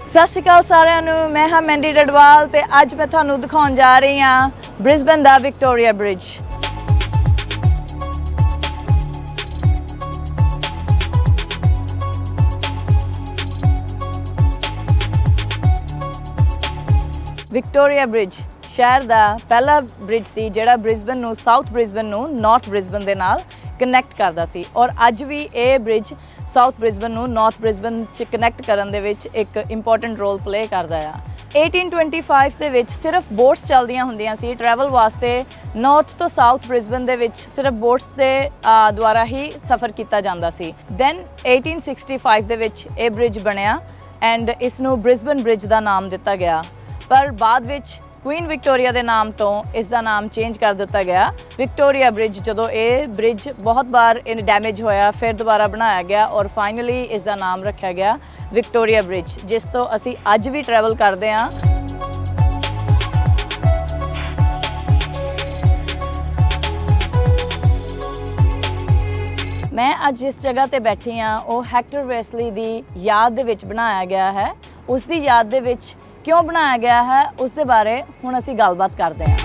ਸਤਿ ਸ਼੍ਰੀ ਅਕਾਲ ਸਾਰਿਆਂ ਨੂੰ। मैं हाँ मैंडी डडवाल ਤੇ ਅੱਜ ਮੈਂ ਤੁਹਾਨੂੰ ਦਿਖਾਉਣ ਜਾ ਰਹੀ ਹਾਂ ਬ੍ਰਿਸਬਨ ਦਾ ਵਿਕਟੋਰੀਆ ਬ੍ਰਿਜ। ਵਿਕਟੋਰੀਆ ਬ੍ਰਿਜ ਸ਼ਹਿਰ ਦਾ ਪਹਿਲਾ ਬ੍ਰਿਜ ਸੀ ਜਿਹੜਾ ਬ੍ਰਿਸਬਨ ਨੂੰ ਸਾਊਥ ਬ੍ਰਿਸਬਨ ਨੂੰ ਨਾਰਥ ਬ੍ਰਿਸਬਨ ਦੇ ਨਾਲ ਕਨੈਕਟ ਕਰਦਾ ਸੀ ਔਰ ਅੱਜ ਵੀ ਇਹ ਬ੍ਰਿਜ ਸਾਊਥ ਬ੍ਰਿਸਬਨ ਨੂੰ ਨਾਰਥ ਬ੍ਰਿਸਬਨ 'ਚ ਕਨੈਕਟ ਕਰਨ ਦੇ ਵਿੱਚ ਇੱਕ ਇੰਪੋਰਟੈਂਟ ਰੋਲ ਪਲੇ ਕਰਦਾ ਆ। 1825 ਦੇ ਵਿੱਚ ਸਿਰਫ ਬੋਟਸ ਚੱਲਦੀਆਂ ਹੁੰਦੀਆਂ ਸੀ ਟਰੈਵਲ ਵਾਸਤੇ। ਨਾਰਥ ਤੋਂ ਸਾਊਥ ਬ੍ਰਿਸਬਨ ਦੇ ਵਿੱਚ ਸਿਰਫ ਬੋਟਸ ਦੇ ਦੁਆਰਾ ਹੀ ਸਫ਼ਰ ਕੀਤਾ ਜਾਂਦਾ ਸੀ। ਦੈਨ 1865 ਦੇ ਵਿੱਚ ਇਹ ਬ੍ਰਿਜ ਬਣਿਆ ਐਂਡ ਇਸ ਨੂੰ ਬ੍ਰਿਸਬਨ ਬ੍ਰਿਜ ਦਾ ਨਾਮ ਦਿੱਤਾ ਗਿਆ, ਪਰ ਬਾਅਦ ਵਿੱਚ ਕੁਈਨ ਵਿਕਟੋਰੀਆ ਦੇ ਨਾਮ ਤੋਂ ਇਸ ਦਾ ਨਾਮ ਚੇਂਜ ਕਰ ਦਿੱਤਾ ਗਿਆ ਵਿਕਟੋਰੀਆ ਬ੍ਰਿਜ। ਜਦੋਂ ਇਹ ਬ੍ਰਿਜ ਬਹੁਤ ਵਾਰ ਡੈਮੇਜ ਹੋਇਆ ਫਿਰ ਦੁਬਾਰਾ ਬਣਾਇਆ ਗਿਆ ਔਰ ਫਾਈਨਲੀ ਇਸ ਦਾ ਨਾਮ ਰੱਖਿਆ ਗਿਆ ਵਿਕਟੋਰੀਆ ਬ੍ਰਿਜ, ਜਿਸ ਤੋਂ ਅਸੀਂ ਅੱਜ ਵੀ ਟਰੈਵਲ ਕਰਦੇ ਹਾਂ। ਮੈਂ ਅੱਜ ਜਿਸ ਜਗ੍ਹਾ ਤੇ ਬੈਠੀ ਹਾਂ ਉਹ ਹੈਕਟਰ ਵੈਸਲੀ ਦੀ ਯਾਦ ਦੇ ਵਿੱਚ ਬਣਾਇਆ ਗਿਆ ਹੈ। ਉਸ ਦੀ ਯਾਦ ਦੇ ਵਿੱਚ ਕਿਉਂ ਬਣਾਇਆ ਗਿਆ ਹੈ ਉਸ ਦੇ ਬਾਰੇ ਹੁਣ ਅਸੀਂ ਗੱਲਬਾਤ ਕਰਦੇ ਹਾਂ।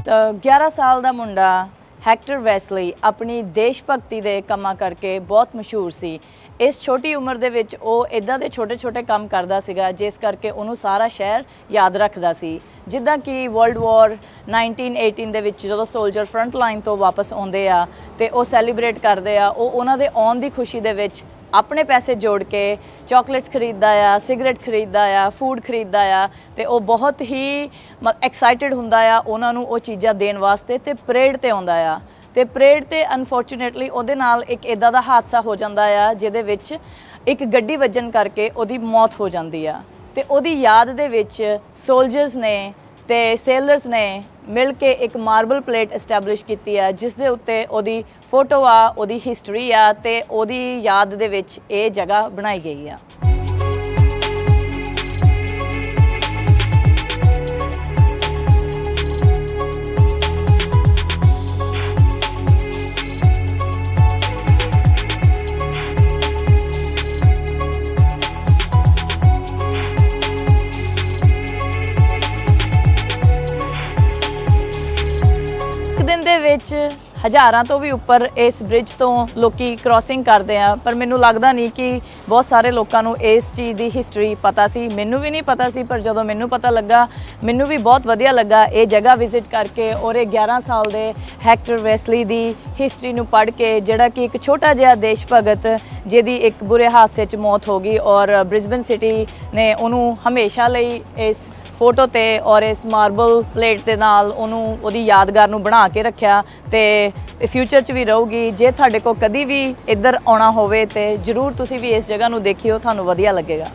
ਤਾਂ 11 ਸਾਲ ਦਾ ਮੁੰਡਾ ਹੈਕਟਰ ਵੈਸਲੀ ਆਪਣੀ ਦੇਸ਼ ਭਗਤੀ ਦੇ ਕੰਮਾਂ ਕਰਕੇ ਬਹੁਤ ਮਸ਼ਹੂਰ ਸੀ। ਇਸ ਛੋਟੀ ਉਮਰ ਦੇ ਵਿੱਚ ਉਹ ਇੱਦਾਂ ਦੇ ਛੋਟੇ ਕੰਮ ਕਰਦਾ ਸੀਗਾ ਜਿਸ ਕਰਕੇ ਉਹਨੂੰ ਸਾਰਾ ਸ਼ਹਿਰ ਯਾਦ ਰੱਖਦਾ ਸੀ। ਜਿੱਦਾਂ ਕਿ ਵਰਲਡ ਵਾਰ 1918 ਦੇ ਵਿੱਚ ਜਦੋਂ ਸੋਲਜਰ ਫਰੰਟ ਲਾਈਨ ਤੋਂ ਵਾਪਸ ਆਉਂਦੇ ਆ ਤੇ ਉਹ ਸੈਲੀਬ੍ਰੇਟ ਕਰਦੇ ਆ, ਉਹ ਉਹਨਾਂ ਦੇ ਆਉਣ ਦੀ ਖੁਸ਼ੀ ਦੇ ਵਿੱਚ ਆਪਣੇ ਪੈਸੇ ਜੋੜ ਕੇ ਚਾਕਲੇਟਸ ਖਰੀਦਦਾ ਆ, ਸਿਗਰਟ ਖਰੀਦਦਾ ਆ, ਫੂਡ ਖਰੀਦਦਾ ਆ ਤੇ ਉਹ ਬਹੁਤ ਹੀ ਐਕਸਾਈਟਿਡ ਹੁੰਦਾ ਆ ਉਹਨਾਂ ਨੂੰ ਉਹ ਚੀਜ਼ਾਂ ਦੇਣ ਵਾਸਤੇ ਤੇ ਪਰੇਡ ਤੇ ਆਉਂਦਾ ਆ। ਤੇ ਪਰੇਡ ਤੇ ਅਨਫੋਰਚੂਨੇਟਲੀ ਉਹਦੇ ਨਾਲ ਇੱਕ ਇੱਦਾਂ ਦਾ ਹਾਦਸਾ ਹੋ ਜਾਂਦਾ ਆ ਜਿਹਦੇ ਵਿੱਚ ਇੱਕ ਗੱਡੀ ਵੱਜਣ ਕਰਕੇ ਉਹਦੀ ਮੌਤ ਹੋ ਜਾਂਦੀ ਆ। ਤੇ ਉਹਦੀ ਯਾਦ ਦੇ ਵਿੱਚ ਸੋਲਜਰਸ ਨੇ ਤੇ ਸੇਲਰਸ ਨੇ ਮਿਲ ਕੇ ਇੱਕ ਮਾਰਬਲ ਪਲੇਟ ਐਸਟੈਬਲਿਸ਼ ਕੀਤੀ ਆ ਜਿਸ ਦੇ ਉੱਤੇ ਉਹਦੀ ਫੋਟੋ ਆ, ਉਹਦੀ ਹਿਸਟਰੀ ਆ ਤੇ ਉਹਦੀ ਯਾਦ ਦੇ ਵਿੱਚ ਇਹ ਜਗ੍ਹਾ ਬਣਾਈ ਗਈ ਆ। ਦਿਨ ਦੇ ਵਿੱਚ ਹਜ਼ਾਰਾਂ ਤੋਂ ਵੀ ਉੱਪਰ ਇਸ ਬ੍ਰਿਜ ਤੋਂ ਲੋਕੀ ਕ੍ਰਾਸਿੰਗ ਕਰਦੇ ਆ, ਪਰ ਮੈਨੂੰ ਲੱਗਦਾ ਨਹੀਂ ਕਿ ਬਹੁਤ ਸਾਰੇ ਲੋਕਾਂ ਨੂੰ ਇਸ ਚੀਜ਼ ਦੀ ਹਿਸਟਰੀ ਪਤਾ ਸੀ। ਮੈਨੂੰ ਵੀ ਨਹੀਂ ਪਤਾ ਸੀ, ਪਰ ਜਦੋਂ ਮੈਨੂੰ ਪਤਾ ਲੱਗਾ ਮੈਨੂੰ ਵੀ ਬਹੁਤ ਵਧੀਆ ਲੱਗਾ ਇਹ ਜਗ੍ਹਾ ਵਿਜ਼ਿਟ ਕਰਕੇ ਔਰ ਇਹ 11 ਸਾਲ ਦੇ ਹੈਕਟਰ ਵੈਸਲੀ ਦੀ ਹਿਸਟਰੀ ਨੂੰ ਪੜ੍ਹ ਕੇ, ਜਿਹੜਾ ਕਿ ਇੱਕ ਛੋਟਾ ਜਿਹਾ ਦੇਸ਼ ਭਗਤ ਜਿਹਦੀ ਇੱਕ ਬੁਰੇ ਹਾਦਸੇ 'ਚ ਮੌਤ ਹੋ ਗਈ ਔਰ ਬ੍ਰਿਸਬਨ ਸਿਟੀ ਨੇ ਉਹਨੂੰ ਹਮੇਸ਼ਾ ਲਈ ਇਸ ਫੋਟੋ ਤੇ ਔਰ ਇਸ ਮਾਰਬਲ ਪਲੇਟ ਦੇ ਨਾਲ ਉਹਨੂੰ ਉਹਦੀ ਯਾਦਗਾਰ ਨੂੰ ਬਣਾ ਕੇ ਰੱਖਿਆ ਤੇ ਫਿਊਚਰ 'ਚ ਵੀ ਰਹੂਗੀ। ਜੇ ਤੁਹਾਡੇ ਕੋਲ ਕਦੀ ਵੀ ਇੱਧਰ ਆਉਣਾ ਹੋਵੇ ਤੇ ਜ਼ਰੂਰ ਤੁਸੀਂ ਵੀ ਇਸ ਜਗ੍ਹਾ ਨੂੰ ਦੇਖਿਓ, ਤੁਹਾਨੂੰ ਵਧੀਆ ਲੱਗੇਗਾ।